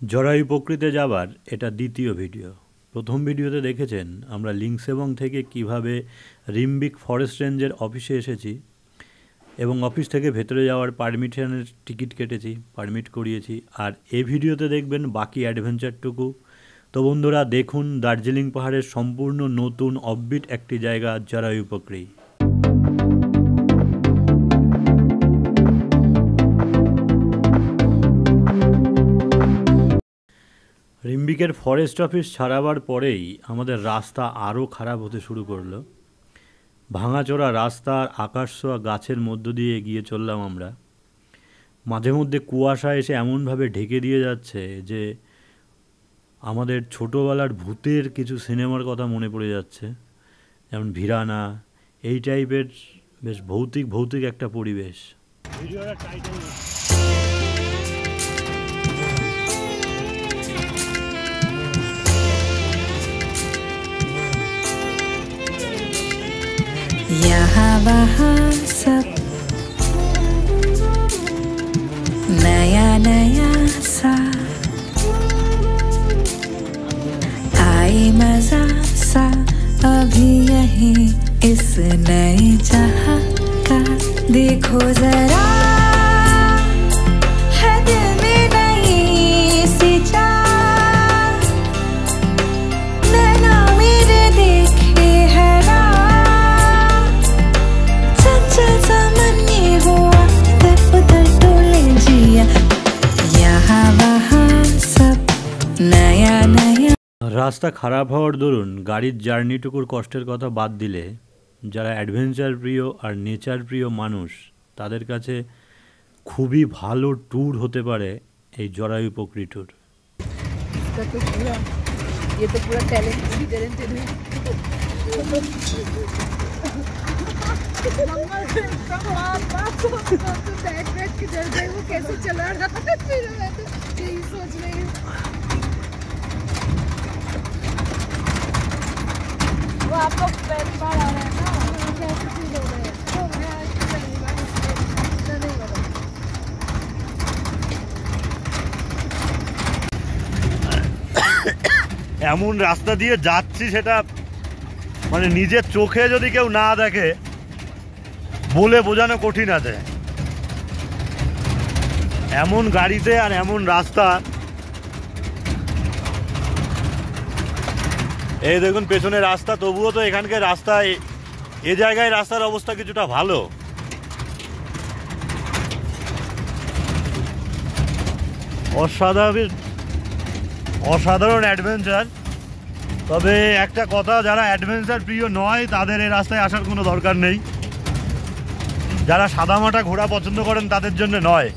জরায়ু প্রকৃতিতে যাবার এটা দ্বিতীয় ভিডিও। প্রথম ভিডিওতে দেখেছেন আমরা লিংসেবং থেকে কিভাবে রিম্বিক ফরেস্ট রেঞ্জের অফিসে এসেছি এবং অফিস থেকে ভেতরে যাওয়ার পারমিশনের টিকিট কেটেছি, পারমিট করিয়েছি। আর এই ভিডিওতে দেখবেন বাকি অ্যাডভেঞ্চারটুকু। তো বন্ধুরা দেখুন দার্জিলিং পাহাড়ের সম্পূর্ণ নতুন অফবিট একটি জায়গা জরায়ু প্রকৃতি। রিম্বিকের ফরেস্ট অফিস ছাড়াবার পরেই আমাদের রাস্তা আরও খারাপ হতে শুরু করলো। ভাঙাচোরা রাস্তার আকাশ ছোঁয়া গাছের মধ্য দিয়ে এগিয়ে চললাম আমরা। মাঝে মধ্যে কুয়াশা এসে এমনভাবে ঢেকে দিয়ে যাচ্ছে যে আমাদের ছোটোবেলার ভূতের কিছু সিনেমার কথা মনে পড়ে যাচ্ছে, যেমন ভিরানা, এই টাইপের বেশ ভৌতিক একটা পরিবেশ। यहाँ वहाँ सब नया नया सा, आई मजा सा अभी यही इस नए जहाँ का। देखो जरा है दिल में नई सी चाह, नैना मेरे देखे है রাস্তা খারাপ হওয়ার দরুন গাড়ির জার্নিটুকুর কষ্টের কথা বাদ দিলে যারা অ্যাডভেঞ্চার প্রিয় আর নেচার প্রিয় মানুষ তাদের কাছে খুবই ভালো ট্যুর হতে পারে এই জরায়ু প্রকৃতি ট্যুর। वो आप लोग पहली बार आ रहे हैं ना, कैसे फील हो रहे हैं? तो मैं आज पहली बार इसलिए नहीं हो रहा। এমন রাস্তা দিয়ে যাচ্ছি সেটা মানে নিজের চোখে যদি কেউ না দেখে বলে বোঝানো কঠিন আছে। এমন গাড়িতে আর এমন রাস্তা। এই দেখুন পেছনে রাস্তা, তবুও তো এখানকার রাস্তা এ জায়গায় রাস্তার অবস্থা কিছুটা ভালো। অসাধারণ অ্যাডভেঞ্চার। তবে একটা কথা, যারা অ্যাডভেঞ্চার প্রিয় নয় তাদের এই রাস্তায় আসার কোনো দরকার নেই। যারা সাদামাটা ঘোড়া পছন্দ করেন তাদের জন্য নয়।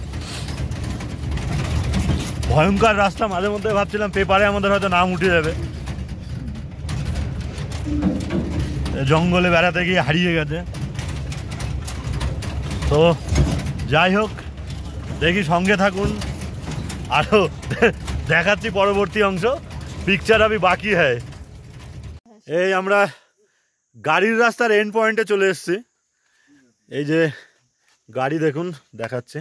ভয়ঙ্কর রাস্তা। মাঝে মধ্যে ভাবছিলাম পেপারে আমাদের হয়তো নাম উঠে যাবে। জঙ্গলে বেড়াতে গিয়ে হারিয়ে গেছে। তো যাই হোক, দেখি সঙ্গে থাকুন, আরও দেখাচ্ছি পরবর্তী অংশ। পিকচার আবি বাকি হ্যায়। এই আমরা গাড়ির রাস্তার এন্ড পয়েন্টে চলে এসেছি। এই যে গাড়ি দেখুন দেখাচ্ছে।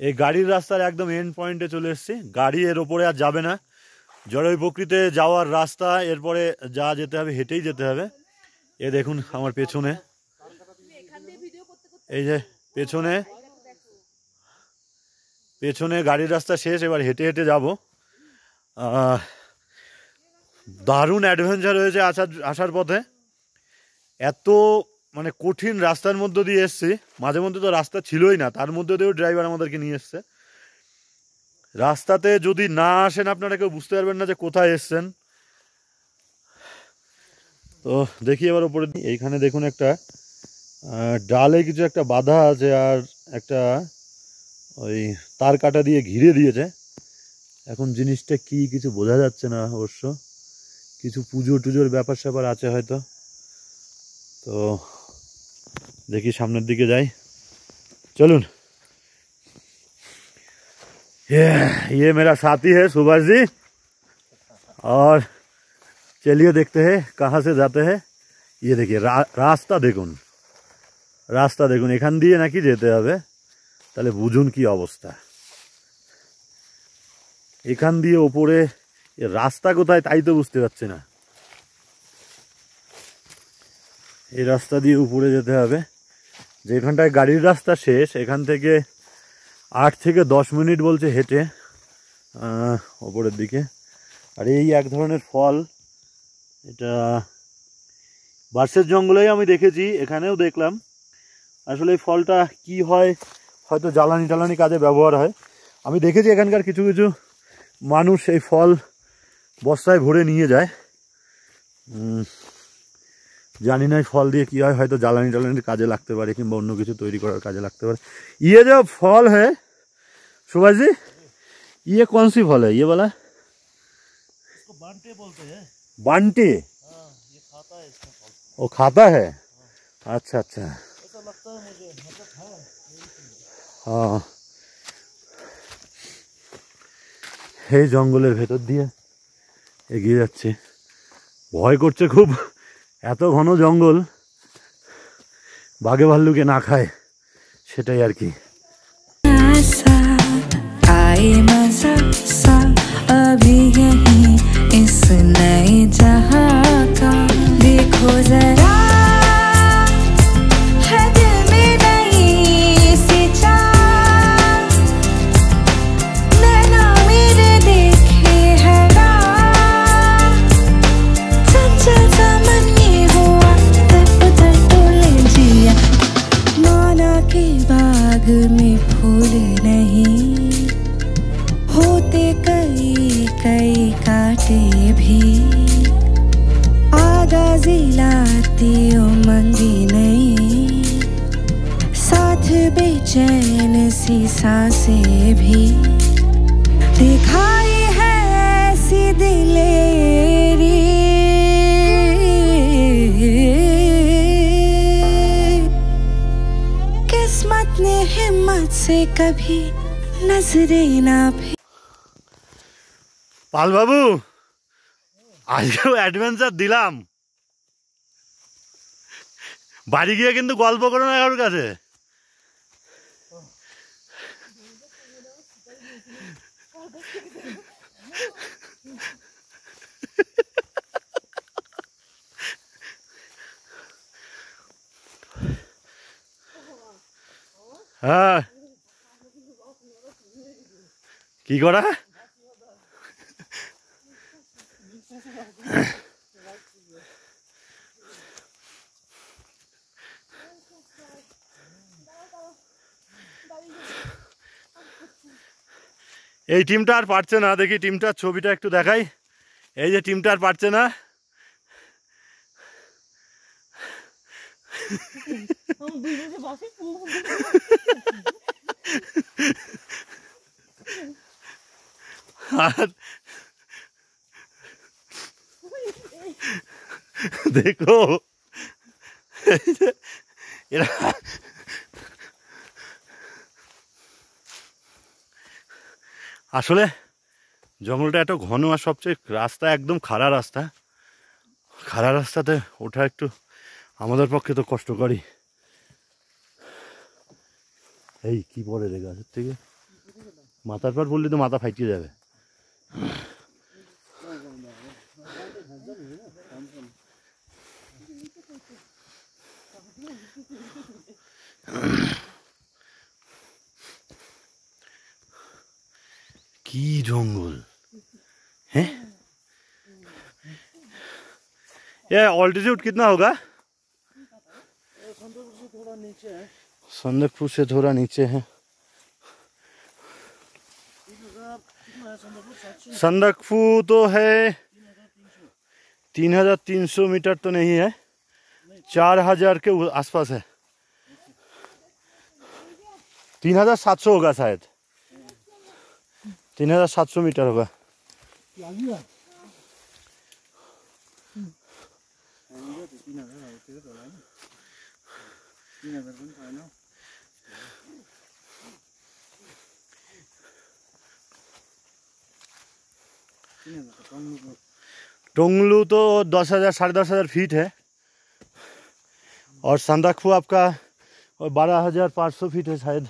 এই গাড়ির রাস্তার একদম এন্ড পয়েন্টে চলে এসেছি। গাড়ি এর ওপরে আর যাবে না। জরায়ু প্রকৃতিতে যাওয়ার রাস্তা এরপরে যা যেতে হবে হেঁটেই যেতে হবে। এ দেখুন আমার পেছনে, এই যে পেছনে গাড়ির রাস্তা শেষ, এবার হেঁটে হেঁটে যাব। দারুণ অ্যাডভেঞ্চার হয়েছে আসার পথে। এত মানে কঠিন রাস্তার মধ্য দিয়ে এসছি, মাঝে মধ্যে তো রাস্তা ছিলই না, তার মধ্যে দিয়েও ড্রাইভার আমাদেরকে নিয়ে এসছে। রাস্তাতে যদি না আসেন আপনারা কেউ বুঝতে পারবেন না যে কোথায় এসছেন। তো দেখি এবার ওপরে। এইখানে দেখুন একটা ডালে কিছু একটা বাধা আছে আর একটা ওই তার কাটা দিয়ে ঘিরে দিয়েছে। এখন জিনিসটা কি কিছু বোঝা যাচ্ছে না অবশ্য। কিছু পুজো টুজোর ব্যাপার স্যাপার আছে হয়তো। তো দেখি সামনের দিকে যাই, চলুন। ये मेरा साथी है सुभाष जी, और चलिए देखते हैं कहाँ से जाते हैं। ये देखिए রাস্তা দেখুন, রাস্তা দেখুন, এখান দিয়ে নাকি যেতে হবে। তাহলে বুঝুন কি অবস্থা। এখান দিয়ে ওপরে রাস্তা কোথায় তাই তো বুঝতে পারছি না। এই রাস্তা দিয়ে উপরে যেতে হবে, যেখানটায় গাড়ির রাস্তা শেষ এখান থেকে 8 থেকে 10 মিনিট বলছে হেঁটে ওপরের দিকে। আর এই এক ধরনের ফল, এটা বার্ষের জঙ্গলেই আমি দেখেছি, এখানেও দেখলাম। আসলে এই ফলটা কি হয়, হয়তো জ্বালানি টালানি কাজে ব্যবহার হয়। আমি দেখেছি এখানকার কিছু কিছু মানুষ এই ফল বস্তায় ভরে নিয়ে যায়। জানি না এই ফল দিয়ে কী হয়, হয়তো জ্বালানি টালানির কাজে লাগতে পারে কিংবা অন্য কিছু তৈরি করার কাজে লাগতে পারে। ये जो फल है सुभाष जी, ये कौन सी फल है ये वाला? इसको बांटे बोलते हैं। बांटे? हाँ, ये खाता है इसका फल। वो खाता है? अच्छा अच्छा, ऐसा लगता है मुझे, मतलब है। हाँ। এই জঙ্গলের ভেতর দিয়ে এগিয়ে যাচ্ছে, ভয় করছে খুব। এত ঘন জঙ্গল, বাঘে ভাল্লুকে না খায় সেটাই আর কি। सा आए मजा सा अभी यहीं इस नए जहां का, देखो जरा है दिल में नई सी चाह, नैना मेरे देखे है राह, चंचल सा मन ये हुआ इधर उधर डोले जिया, माना के बाग में फूल नहीं होते, कई कई कांटे भी आगाज़ी लाती उमंगी नहीं, साथ बेचैन सी सांसें भी दिखाई है ऐसी दिलेरी, किस्मत ने हिम्मत से कभी नजरे ना भी। পাল বাবু, আজকেও অ্যাডভেঞ্চার দিলাম, বাড়ি গিয়ে কিন্তু গল্প করো না কারোর কাছে। হ্যাঁ, কি করা? এই টিমটা আর পারছে না, দেখি টিমটার ছবিটা একটু দেখাই। এই যে টিমটা আর পারছে না। আর দেখো এরা আসলে জঙ্গলটা এত ঘন, আর সবচেয়ে রাস্তা একদম খাড়া রাস্তা। খাড়া রাস্তাতে ওঠা একটু আমাদের পক্ষে তো কষ্টকরই। এই কি পড়ে রে গাছের থেকে, মাথার পর পড়লে তো মাথা ফাইটিয়ে যাবে। কি জঙ্গল है? ये ऑल्टीट्यूड कितना होगा? थोड़ा नीचे है, संदकपुर से थोड़ा नीचे है। संदकपुर तो है 3300 मीटर तो नहीं है, 4000 के आसपास है। 3700 होगा शायद, 3700 मीटर होगा। टोंगलू तो 10,000 10,500 फीट है, और संदकफू आपका 12,500 फीट है शायद।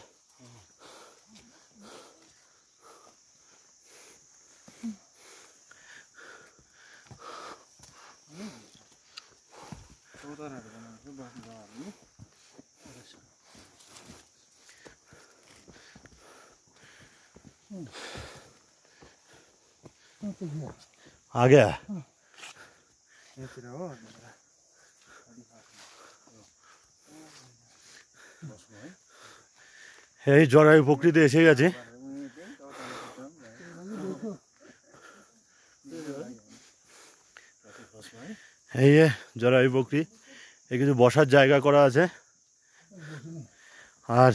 आ गया। এই জরায়ু প্রকৃতি এসে গেছে। এই যে জরায়ু প্রকৃতি, এই কিছু বসার জায়গা করা আছে, আর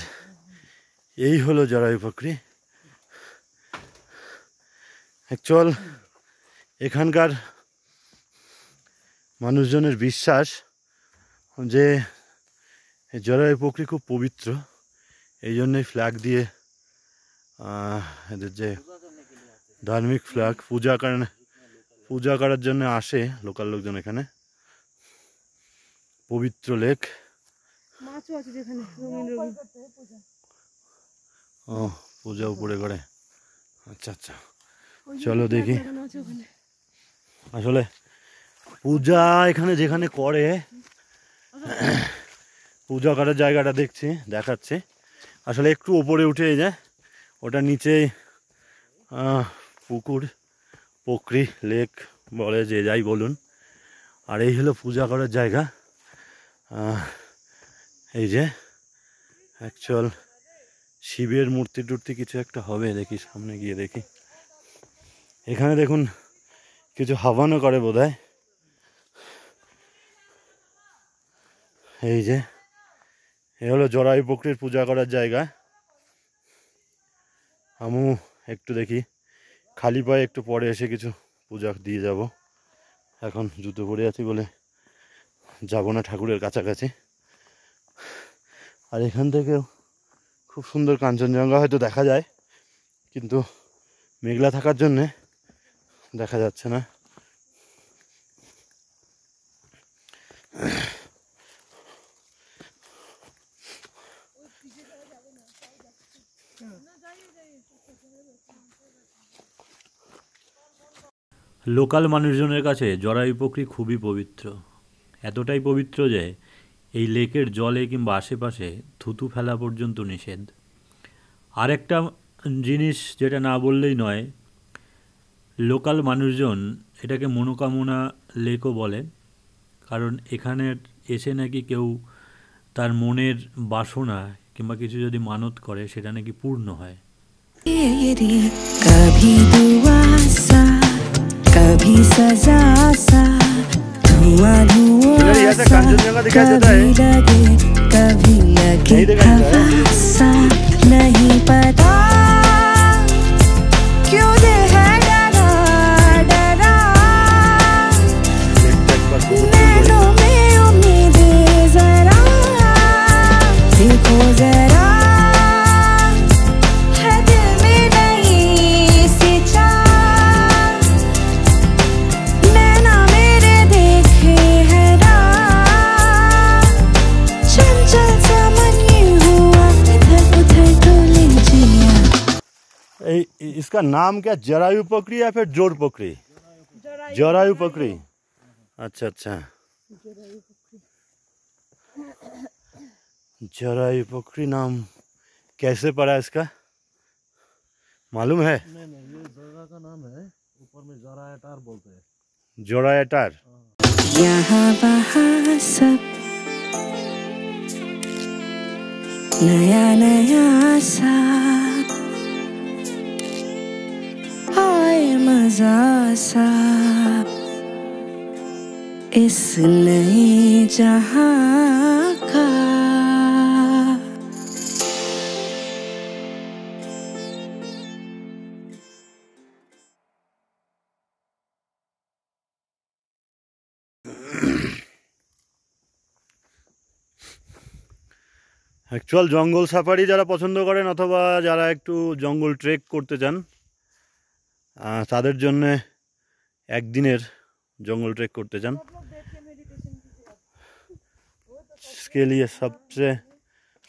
এই হলো জরায়ু প্রকৃতি। অ্যাকচুয়াল এখানকার মানুষজনের বিশ্বাস যে জরায়ু প্রকৃতি খুব পবিত্র, এই জন্যই ফ্ল্যাগ দিয়ে এদের যে ধার্মিক ফ্ল্যাগ পূজা করার জন্য আসে লোকাল লোকজন এখানে। পবিত্র লেক। মাছও আছে যেখানে রঙিন রঙিন। ও পূজা উপরে করে। আচ্ছা আচ্ছা, চলো দেখি। আসলে পূজা এখানে যেখানে করে, পূজা করার জায়গাটা দেখাচ্ছে। আসলে একটু ওপরে উঠে যায়, ওটা নিচে পুকুর, পুকুরি, লেক বলে যে যাই বলুন। আর এই হলো পূজা করার জায়গা। এই যে অ্যাকচুয়াল শিবের মূর্তি টুর্তি কিছু একটা হবে, দেখি সামনে গিয়ে দেখি। এখানে দেখুন কিছু হাবানও করে বোধহয়। এই যে এ হলো জরায়ু প্রকৃতির পূজা করার জায়গা। আমু একটু দেখি, খালি পায়ে একটু পরে এসে কিছু পূজা দিয়ে যাব। এখন জুতো পরে আছি বলে যাব না ঠাকুরের কাছাকাছি। আর এখান থেকেও খুব সুন্দর কাঞ্চনজঙ্ঘা হয়তো দেখা যায়, কিন্তু মেঘলা থাকার জন্যে দেখা যাচ্ছে না। লোকাল মানুষজনের কাছে জরায়ু প্রকৃতি খুবই পবিত্র, এতটাই পবিত্র যে এই লেকের জলে কিংবা আশেপাশে থুতু ফেলা পর্যন্ত নিষেধ। আরেকটা জিনিস যেটা না বললেই নয়, লোকাল মানুষজন এটাকে মনোকামনা লেকও বলে, কারণ এখানে এসে নাকি কেউ তার মনের বাসনা কিংবা কিছু যদি মানত করে সেটা নাকি পূর্ণ হয়। कभी दुआ सा कभी सजा सा धुआं धुआं सा कभी लगे कभी लगे हवा सा नहीं पता क्यों दिल है डरा डरा नैनों में उम्मीदें जरा देखो जरा इसका नाम क्या, जरायु पकड़ी या फिर जोर पकड़ी? जरायु पकड़ी। अच्छा अच्छा, जरायु पकड़ी नाम कैसे पड़ा इसका, मालूम है? नहीं ये जगह का नाम है, ऊपर में जोरायटार बोलते हैं। जोरायटार। यहाँ वहाँ सब नया नया सा आए मजा सा इस नए जहां का। অ্যাকচুয়াল জঙ্গল সাফারি যারা পছন্দ করেন অথবা যারা একটু জঙ্গল ট্রেক করতে চান তাদের জন্য একদিনের জঙ্গল ট্রেক করতে চান, इसके लिए सबसे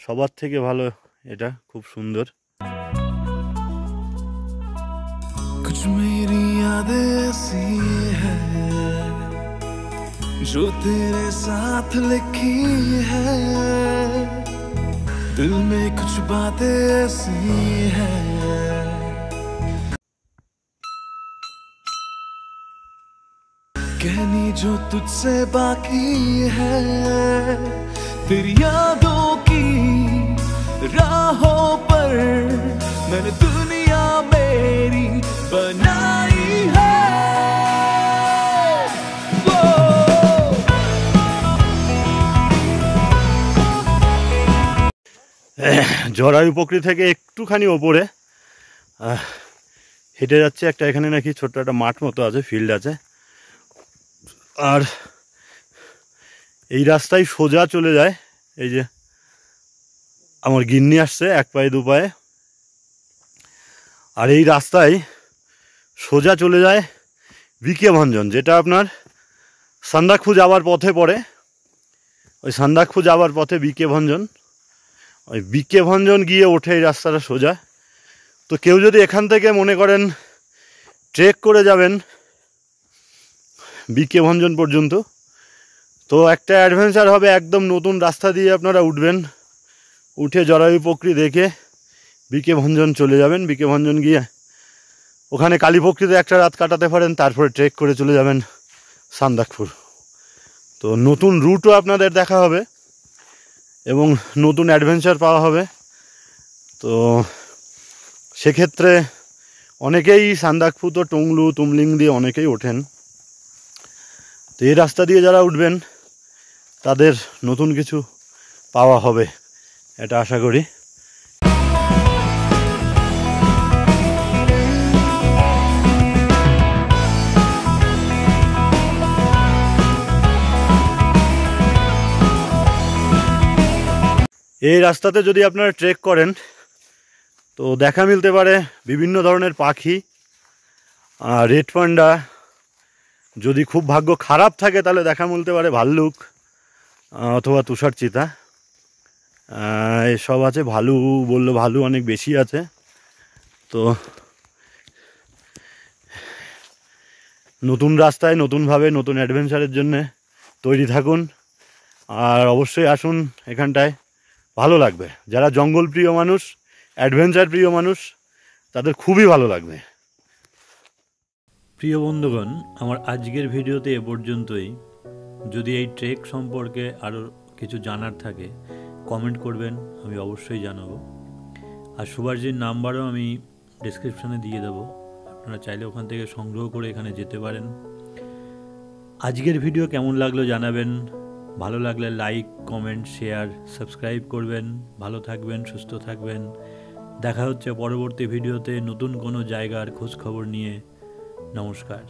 সবার থেকে ভালো এটা, খুব সুন্দর। कुछ मेरी यादें ऐसी है जो तेरे साथ लिखी है, दिल में कुछ बातें ऐसी है जो तुझसे बाकी है, तेरी यादों की राहों पर मैंने दुनिया मेरी बनाई है। वो জরায়ু পুকুরি থেকে একটুখানি ওপরে হেঁটে যাচ্ছে। একটা এখানে নাকি ছোট্ট একটা মাঠ মতো আছে, ফিল্ড আছে। আর এই রাস্তায় সোজা চলে যায়, এই যে আমার গিন্নি আসছে এক পায়ে দু পায়ে, আর এই রাস্তায় সোজা চলে যায় বিকে ভঞ্জন, যেটা আপনার সান্দাকফু যাওয়ার পথে পড়ে। ওই সান্দাকফু যাওয়ার পথে বিকে ভঞ্জন, ওই বিকে ভঞ্জন গিয়ে ওঠে এই রাস্তাটা সোজা। তো কেউ যদি এখান থেকে মনে করেন ট্রেক করে যাবেন বিকে ভঞ্জন পর্যন্ত, তো একটা অ্যাডভেঞ্চার হবে। একদম নতুন রাস্তা দিয়ে আপনারা উঠবেন, উঠে জরায়ু পুকুরি দেখে বিকে ভঞ্জন চলে যাবেন। বিকে ভঞ্জন গিয়ে ওখানে কালী পুকুরিতে একটা রাত কাটাতে পারেন, তারপরে ট্রেক করে চলে যাবেন সান্দাকফুর। তো নতুন রুটও আপনাদের দেখা হবে এবং নতুন অ্যাডভেঞ্চার পাওয়া হবে। তো সেক্ষেত্রে অনেকেই সান্দাকফু তো টংলু তুমলিং দিয়ে অনেকেই ওঠেন। তো এই রাস্তা দিয়ে যারা উঠবেন তাদের নতুন কিছু পাওয়া হবে, এটা আশা করি। এই রাস্তাতে যদি আপনারা ট্রেক করেন তো দেখা মিলতে পারে বিভিন্ন ধরনের পাখি, রেড পান্ডা, যদি খুব ভাগ্য খারাপ থাকে তাহলে দেখা মিলতে পারে ভাল্লুক অথবা তুষার চিতা, এসব আছে। ভালু বললো ভালু অনেক বেশি আছে। তো নতুন রাস্তায় নতুনভাবে নতুন অ্যাডভেঞ্চারের জন্যে তৈরি থাকুন, আর অবশ্যই আসুন এখানটায়, ভালো লাগবে। যারা জঙ্গল প্রিয় মানুষ, অ্যাডভেঞ্চার প্রিয় মানুষ, তাদের খুবই ভালো লাগবে। প্রিয় বন্ধুগণ, আমার আজকের ভিডিওতে এ পর্যন্তই। যদি এই ট্রেক সম্পর্কে আরও কিছু জানার থাকে কমেন্ট করবেন, আমি অবশ্যই জানাবো। আর সুভাষজির নাম্বারও আমি ডেসক্রিপশানে দিয়ে দেবো, আপনারা চাইলে ওখান থেকে সংগ্রহ করে এখানে যেতে পারেন। আজকের ভিডিও কেমন লাগলো জানাবেন, ভালো লাগলে লাইক কমেন্ট শেয়ার সাবস্ক্রাইব করবেন। ভালো থাকবেন, সুস্থ থাকবেন। দেখা হচ্ছে পরবর্তী ভিডিওতে নতুন কোনো জায়গার খোঁজ খবর নিয়ে। নমস্কার।